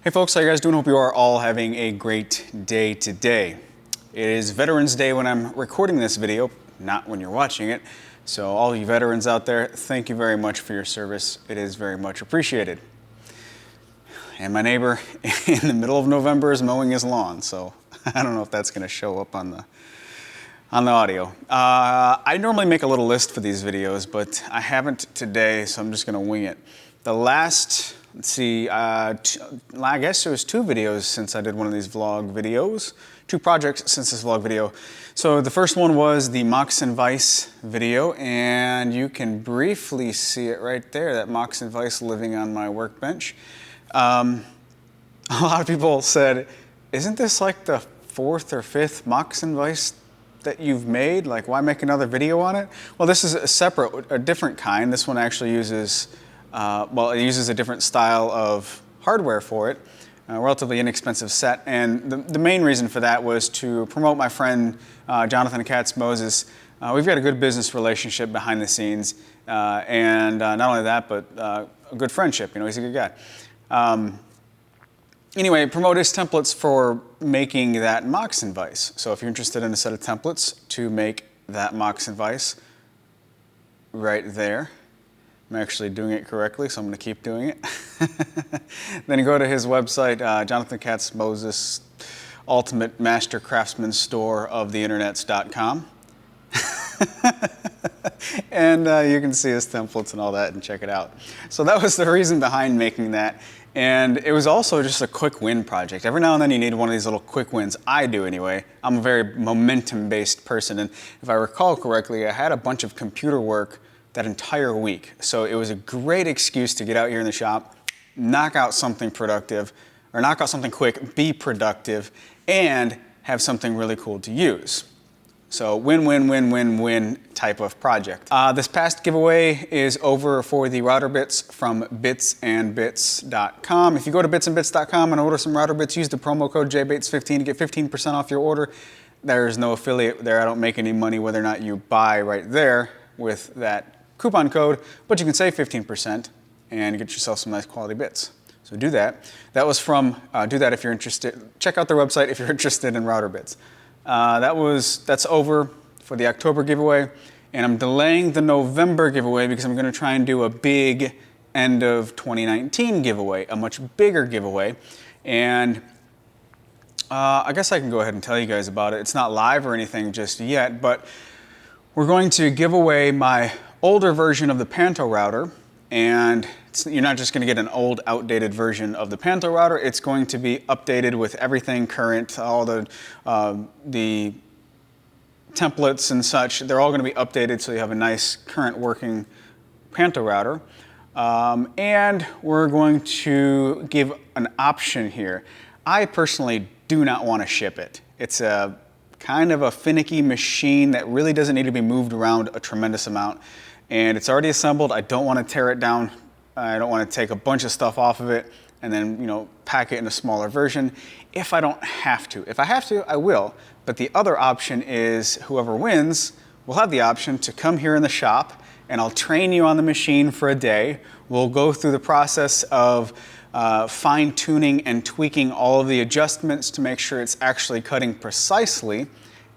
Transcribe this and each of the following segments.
Hey folks, how you guys doing? Hope you are all having a great day today. It is Veterans Day when I'm recording this video, not when you're watching it. So all you veterans out there, thank you very much for your service. It is very much appreciated. And my neighbor in the middle of November is mowing his lawn, so I don't know if that's going to show up on the audio. I normally make a little list for these videos, but I haven't today, so I'm just going to wing it. The last, let's see, I guess it was 2 videos since I did one of these vlog videos. 2 projects since this vlog video. So the first one was the Moxon vise video, and you can briefly see it right there, that Moxon vise living on my workbench. A lot of people said, isn't this like the 4th or 5th Moxon vise that you've made? Like, why make another video on it? Well, this is a different kind. This one actually uses it uses a different style of hardware for it, a relatively inexpensive set. And the main reason for that was to promote my friend Jonathan Katz-Moses. We've got a good business relationship behind the scenes, and not only that, but a good friendship. You know, he's a good guy. Anyway, promote his templates for making that Moxon vise. So if you're interested in a set of templates to make that Moxon vise, right there. I'm actually doing it correctly, so I'm going to keep doing it. Then you go to his website, Jonathan Katz-Moses, Ultimate Master Craftsman Store of the Internets.com. And you can see his templates and all that and check it out. So that was the reason behind making that. And it was also just a quick win project. Every now and then you need one of these little quick wins. I do anyway. I'm a very momentum-based person. And if I recall correctly, I had a bunch of computer work that entire week. So it was a great excuse to get out here in the shop, knock out something productive, or knock out something quick, be productive, and have something really cool to use. So win-win-win-win-win type of project. This past giveaway is over for the router bits from bitsandbits.com. If you go to bitsandbits.com and order some router bits, use the promo code JBates15 to get 15% off your order. There's no affiliate there. I don't make any money whether or not you buy right there with that coupon code, but you can save 15% and get yourself some nice quality bits. So do that. That was from, do that if you're interested. Check out their website if you're interested in router bits. That's over for the October giveaway, and I'm delaying the November giveaway because I'm going to try and do a big end of 2019 giveaway, a much bigger giveaway. And I guess I can go ahead and tell you guys about it. It's not live or anything just yet, but we're going to give away my older version of the Panto router, and you're not just going to get an old, outdated version of the Panto router. It's going to be updated with everything current, all the templates and such. They're all going to be updated so you have a nice, current working Panto router. And we're going to give an option here. I personally do not want to ship it. It's a kind of a finicky machine that really doesn't need to be moved around a tremendous amount. And it's already assembled. I don't want to tear it down. I don't want to take a bunch of stuff off of it and then, you know, pack it in a smaller version if I don't have to. If I have to, I will. But the other option is whoever wins will have the option to come here in the shop, and I'll train you on the machine for a day. We'll go through the process of fine-tuning and tweaking all of the adjustments to make sure it's actually cutting precisely.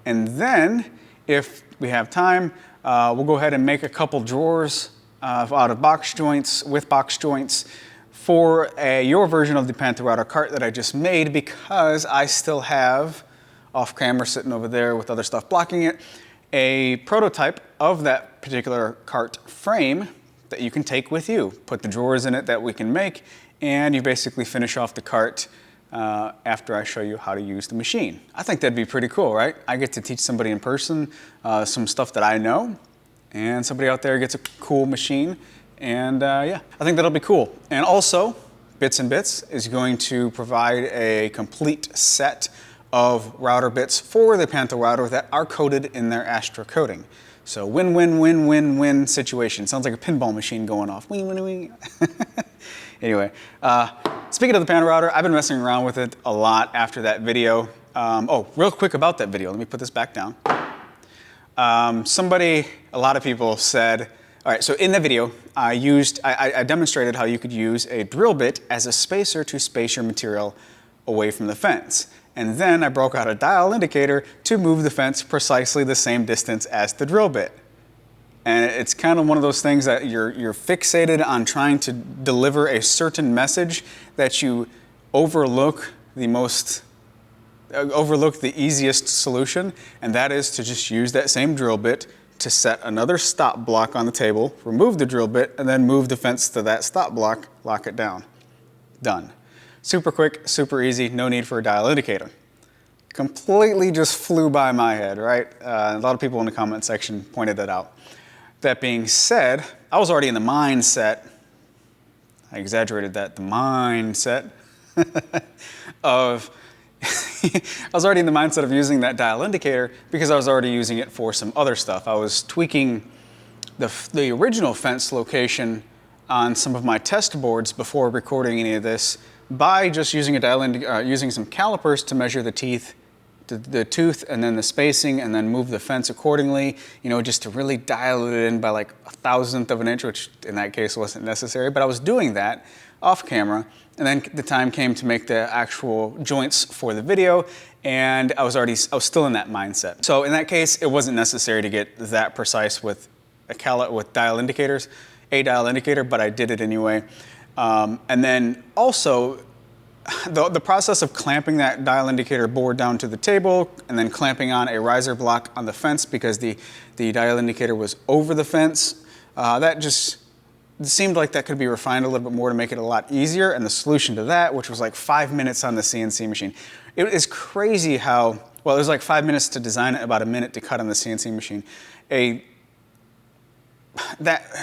And then, if we have time, we'll go ahead and make a couple drawers out of box joints, with box joints, for your version of the Panto router cart that I just made, because I still have, off camera sitting over there with other stuff blocking it, a prototype of that particular cart frame that you can take with you. Put the drawers in it that we can make, and you basically finish off the cart after I show you how to use the machine. I think that'd be pretty cool, right? I get to teach somebody in person some stuff that I know, and somebody out there gets a cool machine, and yeah, I think that'll be cool. And also, Bits and Bits is going to provide a complete set of router bits for the Panto router that are coated in their Astra coating. So win-win-win-win-win situation. Sounds like a pinball machine going off. Wing-win-wing. Anyway, speaking of the Panto router, I've been messing around with it a lot after that video. Oh, real quick about that video. Let me put this back down. A lot of people said, All right, so in the video, I demonstrated how you could use a drill bit as a spacer to space your material away from the fence. And then I broke out a dial indicator to move the fence precisely the same distance as the drill bit. And it's kind of one of those things that you're fixated on trying to deliver a certain message that you overlook the easiest solution, and that is to just use that same drill bit to set another stop block on the table, remove the drill bit, and then move the fence to that stop block, lock it down. Done. Super quick, super easy, no need for a dial indicator. Completely just flew by my head, right? A lot of people in the comment section pointed that out. That being said, I was already in the mindset, I exaggerated that, the mindset of I was already in the mindset of using that dial indicator because I was already using it for some other stuff. I was tweaking the original fence location on some of my test boards before recording any of this by just using using some calipers to measure the teeth, the tooth, and then the spacing, and then move the fence accordingly, you know, just to really dial it in by like 1/1000th of an inch, which in that case wasn't necessary, but I was doing that off camera. And then the time came to make the actual joints for the video, and I was still in that mindset. So in that case, it wasn't necessary to get that precise with dial indicators, a dial indicator, but I did it anyway. And then also, the process of clamping that dial indicator board down to the table and then clamping on a riser block on the fence because the dial indicator was over the fence, that just it seemed like that could be refined a little bit more to make it a lot easier, and the solution to that, which was like 5 minutes on the CNC machine. It is crazy how, well, it was like 5 minutes to design it, about a minute to cut on the CNC machine.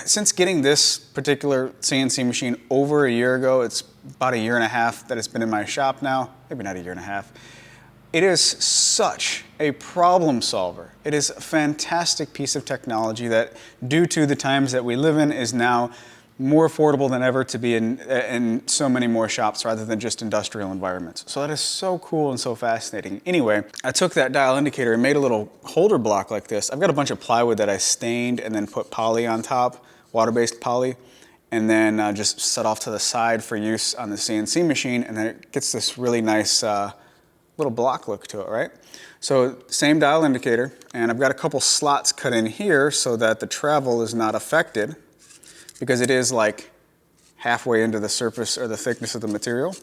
Since getting this particular CNC machine over a year ago, it's about 1.5 years that it's been in my shop now, maybe not 1.5 years. It is such a problem solver. It is a fantastic piece of technology that, due to the times that we live in, is now more affordable than ever to be in so many more shops rather than just industrial environments. So that is so cool and so fascinating. Anyway, I took that dial indicator and made a little holder block like this. I've got a bunch of plywood that I stained and then put poly on top, water-based poly, and then just set off to the side for use on the CNC machine, and then it gets this really nice little block look to it, right? So same dial indicator, and I've got a couple slots cut in here so that the travel is not affected, because it is like halfway into the surface or the thickness of the material.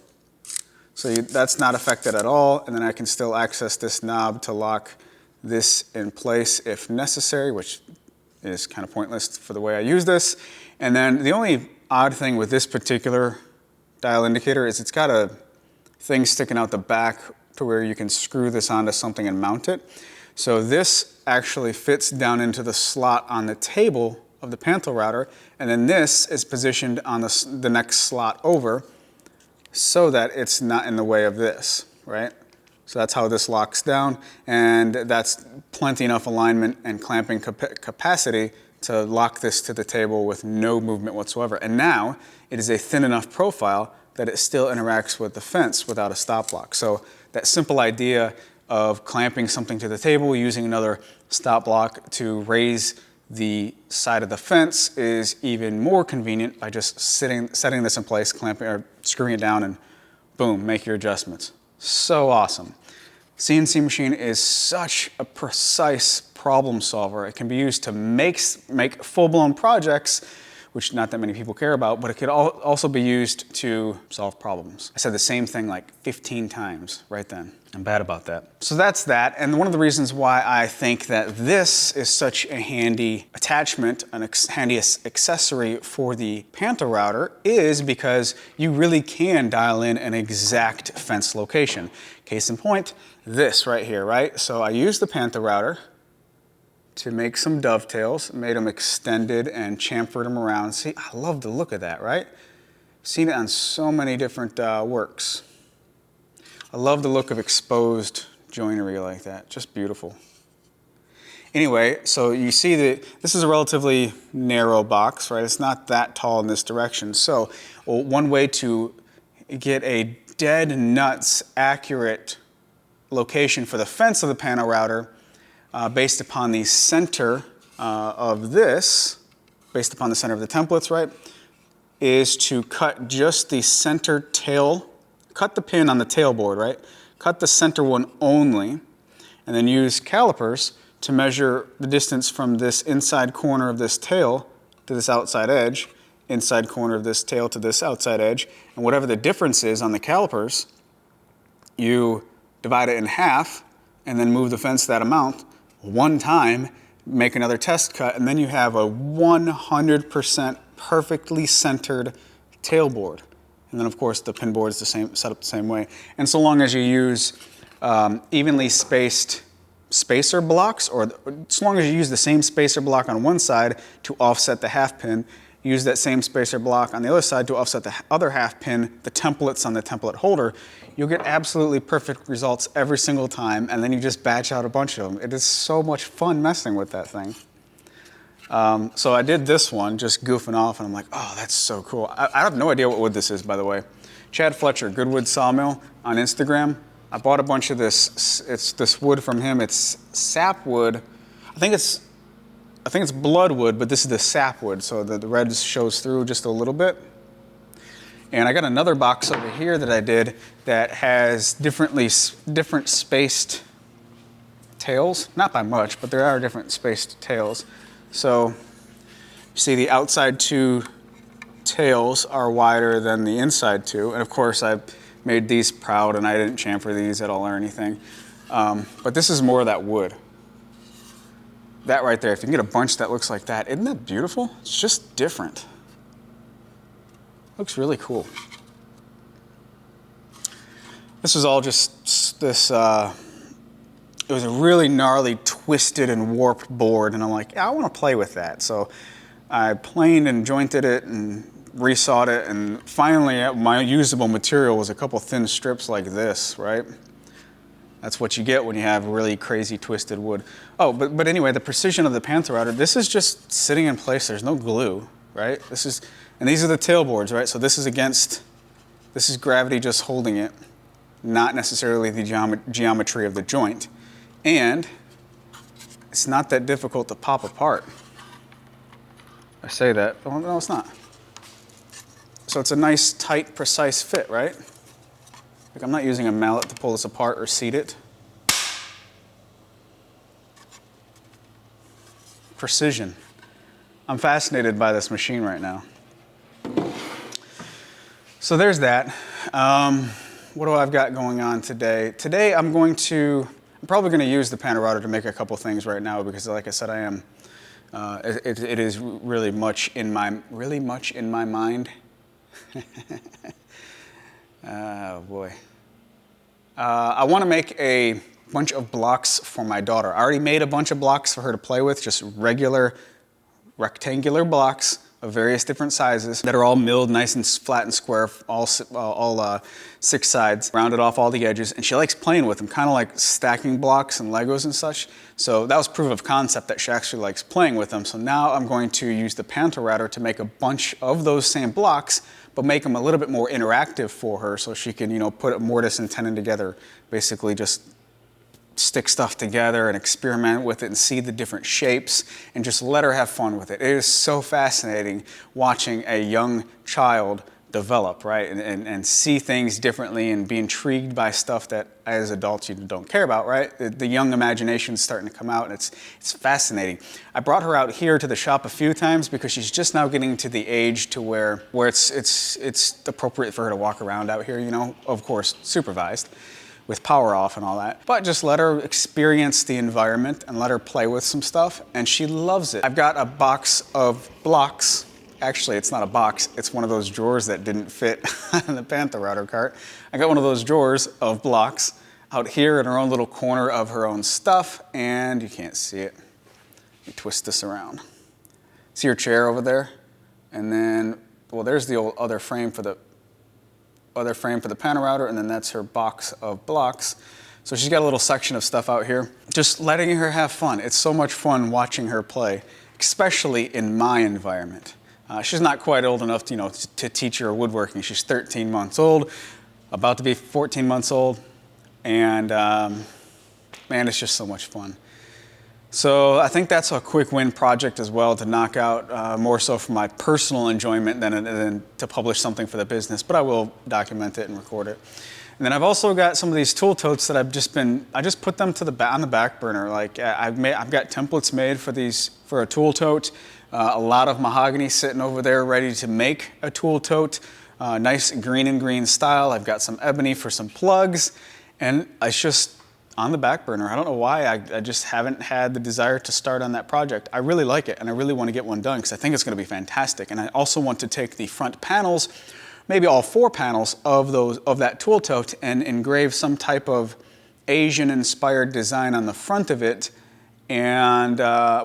So that's not affected at all, and then I can still access this knob to lock this in place if necessary, which is kind of pointless for the way I use this. And then the only odd thing with this particular dial indicator is it's got a thing sticking out the back to where you can screw this onto something and mount it. So this actually fits down into the slot on the table of the Panther router, and then this is positioned on the next slot over so that it's not in the way of this, right? So that's how this locks down, and that's plenty enough alignment and clamping capacity to lock this to the table with no movement whatsoever. And now it is a thin enough profile that it still interacts with the fence without a stop block. So that simple idea of clamping something to the table using another stop block to raise the side of the fence is even more convenient by just setting this in place, clamping or screwing it down, and boom, make your adjustments. So awesome. CNC machine is such a precise problem solver. It can be used to make full-blown projects, which not that many people care about, but it could also be used to solve problems. I said the same thing like 15 times right then. I'm bad about that. So that's that, and one of the reasons why I think that this is such a handy attachment, handy accessory for the Panther router is because you really can dial in an exact fence location. Case in point, this right here, right? So I used the Panther router to make some dovetails, made them extended and chamfered them around. See, I love the look of that, right? Seen it on so many different works. I love the look of exposed joinery like that, just beautiful. Anyway, so you see that this is a relatively narrow box, right? It's not that tall in this direction. So one way to get a dead nuts accurate location for the fence of the panel router based upon the center of this, based upon the center of the templates, right, is to cut just the center tail, cut the pin on the tail board, right? Cut the center one only, and then use calipers to measure the distance from this inside corner of this tail to this outside edge, inside corner of this tail to this outside edge, and whatever the difference is on the calipers, you divide it in half and then move the fence that amount one time, make another test cut, and then you have a 100% perfectly centered tailboard. And then of course the pin board is the same, set up the same way. And so long as you use evenly spaced spacer blocks, or as long as you use the same spacer block on one side to offset the half pin, use that same spacer block on the other side to offset the other half pin, the templates on the template holder, you'll get absolutely perfect results every single time, and then you just batch out a bunch of them. It is so much fun messing with that thing. So I did this one, just goofing off, and I'm like, oh, that's so cool. I have no idea what wood this is, by the way. Chad Fletcher, Goodwood Sawmill on Instagram. I bought a bunch of this. It's this wood from him. It's sapwood. I think it's bloodwood, but this is the sapwood, so the red shows through just a little bit. And I got another box over here that I did that has different spaced tails. Not by much, but there are different spaced tails. So you see the outside two tails are wider than the inside two. And of course I made these proud and I didn't chamfer these at all or anything. But this is more of that wood. That right there, if you can get a bunch that looks like that, isn't that beautiful? It's just different. Looks really cool. This was all just this, it was a really gnarly, twisted and warped board, and I'm like, yeah, I want to play with that. So I planed and jointed it and resawed it, and finally my usable material was a couple thin strips like this, right? That's what you get when you have really crazy twisted wood. Oh, but anyway, the precision of the Panther router, this is just sitting in place. There's no glue, right? And these are the tailboards, right? So this is gravity just holding it, not necessarily the geometry of the joint. And it's not that difficult to pop apart. I say that, oh, no, it's not. So it's a nice, tight, precise fit, right? Like I'm not using a mallet to pull this apart or seat it. Precision. I'm fascinated by this machine right now. So there's that. What do I've got going on today? Today I'm probably going to use the Panther router to make a couple things right now because, like I said, I am. It is really much in my mind. Oh boy. I want to make a bunch of blocks for my daughter. I already made a bunch of blocks for her to play with, just regular rectangular blocks of various different sizes that are all milled nice and flat and square, all 6 sides, rounded off all the edges, and she likes playing with them, kind of like stacking blocks and Legos and such. So that was proof of concept that she actually likes playing with them. So now I'm going to use the Panther router to make a bunch of those same blocks, but make them a little bit more interactive for her so she can, you know, put a mortise and tenon together, basically just stick stuff together and experiment with it and see the different shapes and just let her have fun with it. It is so fascinating watching a young child develop, right? And see things differently and be intrigued by stuff that as adults you don't care about, right? The young imagination is starting to come out, and it's fascinating. I brought her out here to the shop a few times because she's just now getting to the age to where it's appropriate for her to walk around out here, you know, of course, supervised, with power off and all that. But just let her experience the environment and let her play with some stuff, and she loves it. I've got a box of blocks. Actually, it's not a box, it's one of those drawers that didn't fit in the Panther router cart. I got one of those drawers of blocks out here in her own little corner of her own stuff, and you can't see it. You twist this around. See her chair over there? And then, well, there's the old other frame for the Panther router, and then that's her box of blocks. So she's got a little section of stuff out here. Just letting her have fun. It's so much fun watching her play, especially in my environment. She's not quite old enough to, you know, to teach her woodworking. She's 13 months old, about to be 14 months old, and man, it's just so much fun. So I think that's a quick win project as well to knock out, more so for my personal enjoyment than to publish something for the business, but I will document it and record it. And then I've also got some of these tool totes that I just put them on the back burner. Like I've got templates made for a tool tote, a lot of mahogany sitting over there ready to make a tool tote, nice green and green style. I've got some ebony for some plugs, and it's just on the back burner. I don't know why, I just haven't had the desire to start on that project. I really like it, and I really want to get one done because I think it's going to be fantastic. And I also want to take the front panels, maybe all 4 panels of that tool tote, and engrave some type of Asian inspired design on the front of it. And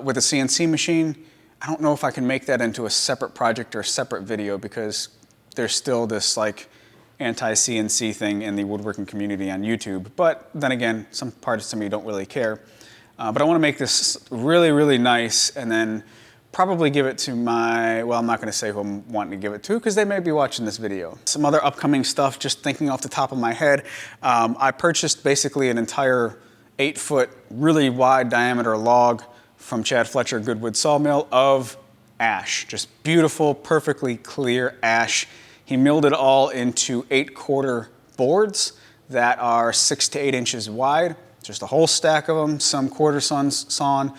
with a CNC machine, I don't know if I can make that into a separate project or a separate video, because there's still this like anti-CNC thing in the woodworking community on YouTube. But then again, some parts of me don't really care. But I want to make this really, really nice, and then probably give it to I'm not going to say who I'm wanting to give it to, because they may be watching this video. Some other upcoming stuff, just thinking off the top of my head. I purchased basically an entire 8-foot, really wide diameter log from Chad Fletcher Goodwood Sawmill of ash. Just beautiful, perfectly clear ash. He milled it all into 8-quarter boards that are 6 to 8 inches wide. Just a whole stack of them, some quarter sawn, some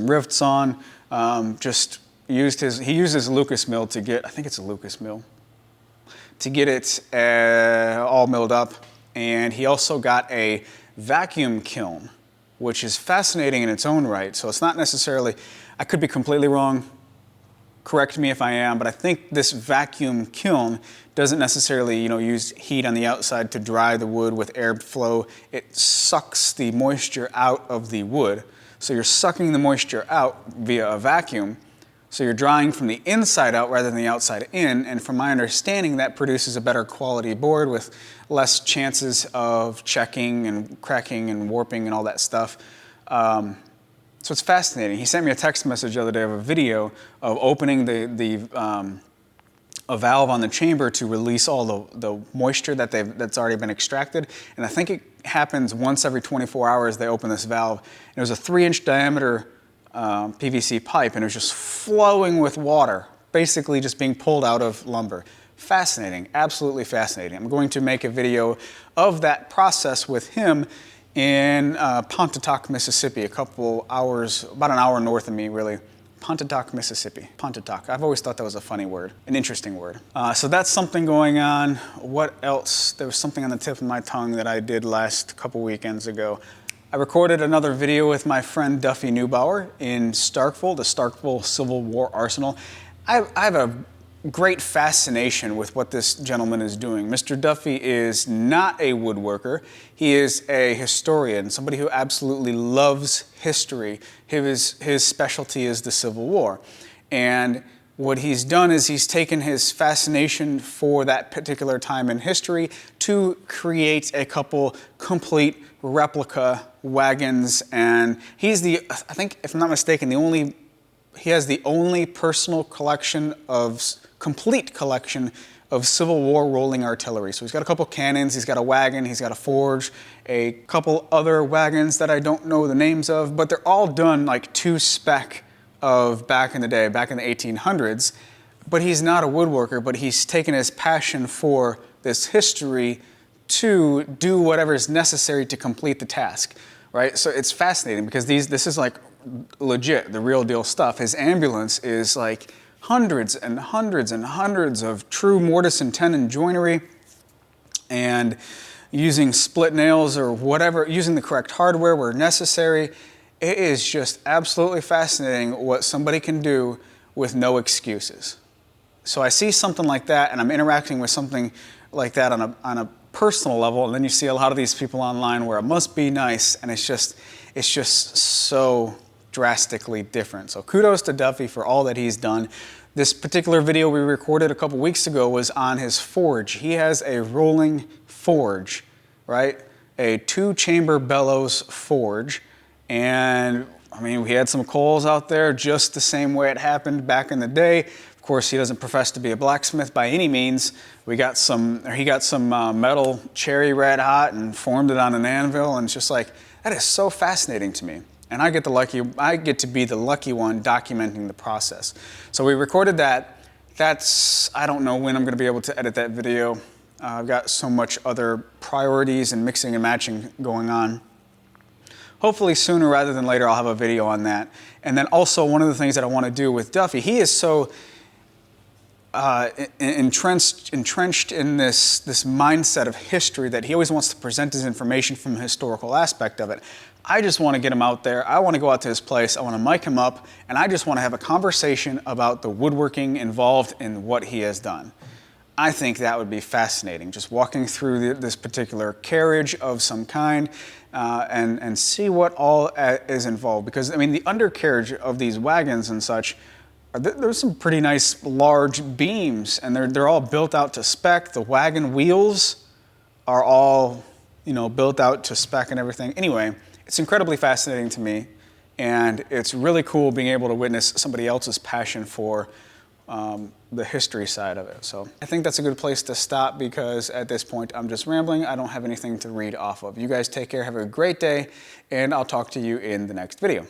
rivet sawn. He used his Lucas mill to get, I think it's a Lucas mill, to get it all milled up. And he also got a vacuum kiln, which is fascinating in its own right. So it's not necessarily, I could be completely wrong, correct me if I am, but I think this vacuum kiln doesn't necessarily, use heat on the outside to dry the wood with airflow. It sucks the moisture out of the wood. So you're sucking the moisture out via a vacuum. So you're drying from the inside out rather than the outside in. And from my understanding, that produces a better quality board with less chances of checking and cracking and warping and all that stuff. So it's fascinating. He sent me a text message the other day of a video of opening a valve on the chamber to release all the moisture that's already been extracted. And I think it happens once every 24 hours they open this valve. And it was a 3-inch diameter PVC pipe, and it was just flowing with water, basically just being pulled out of lumber. Fascinating, absolutely fascinating. I'm going to make a video of that process with him in Pontotoc, Mississippi, about an hour north of me, really. Pontotoc, Mississippi. Pontotoc. I've always thought that was a funny word, an interesting word. So that's something going on. What else? There was something on the tip of my tongue that I did last couple weekends ago. I recorded another video with my friend Duffy Neubauer in Starkville, the Starkville Civil War Arsenal. I have a great fascination with what this gentleman is doing. Mr. Duffy is not a woodworker. He is a historian, somebody who absolutely loves history. His specialty is the Civil War. And what he's done is he's taken his fascination for that particular time in history to create a couple complete replica wagons. And he's I think, if I'm not mistaken, he has the only personal complete collection of Civil War rolling artillery. So he's got a couple cannons, he's got a wagon, he's got a forge, a couple other wagons that I don't know the names of, but they're all done like to spec of back in the day, back in the 1800s. But he's not a woodworker, but he's taken his passion for this history to do whatever is necessary to complete the task, right? So it's fascinating because this is like legit, the real deal stuff. His ambulance is like hundreds and hundreds and hundreds of true mortise and tenon joinery, and using split nails or whatever, using the correct hardware where necessary. It is just absolutely fascinating what somebody can do with no excuses. So I see something like that, and I'm interacting with something like that on a personal level, and then you see a lot of these people online where it must be nice, and it's just so drastically different. So kudos to Duffy for all that he's done. This particular video we recorded a couple weeks ago was on his forge. He has a rolling forge, right? A 2-chamber bellows forge. And I mean, we had some coals out there just the same way it happened back in the day. Of course, he doesn't profess to be a blacksmith by any means. He got some metal cherry red hot and formed it on an anvil. And it's just like, that is so fascinating to me. and I get to be the lucky one documenting the process. So we recorded that. I don't know when I'm gonna be able to edit that video. I've got so much other priorities and mixing and matching going on. Hopefully sooner rather than later I'll have a video on that. And then also one of the things that I want to do with Duffy, he is so entrenched in this mindset of history that he always wants to present his information from a historical aspect of it. I just want to get him out there. I want to go out to his place. I want to mic him up, and I just want to have a conversation about the woodworking involved in what he has done. I think that would be fascinating, just walking through this particular carriage of some kind and see what all is involved. Because, I mean, the undercarriage of these wagons and such, there's some pretty nice large beams, and they're all built out to spec. The wagon wheels are all, you know, built out to spec and everything. Anyway, it's incredibly fascinating to me, and it's really cool being able to witness somebody else's passion for the history side of it. So I think that's a good place to stop, because at this point I'm just rambling. I don't have anything to read off of. You guys take care, have a great day, and I'll talk to you in the next video.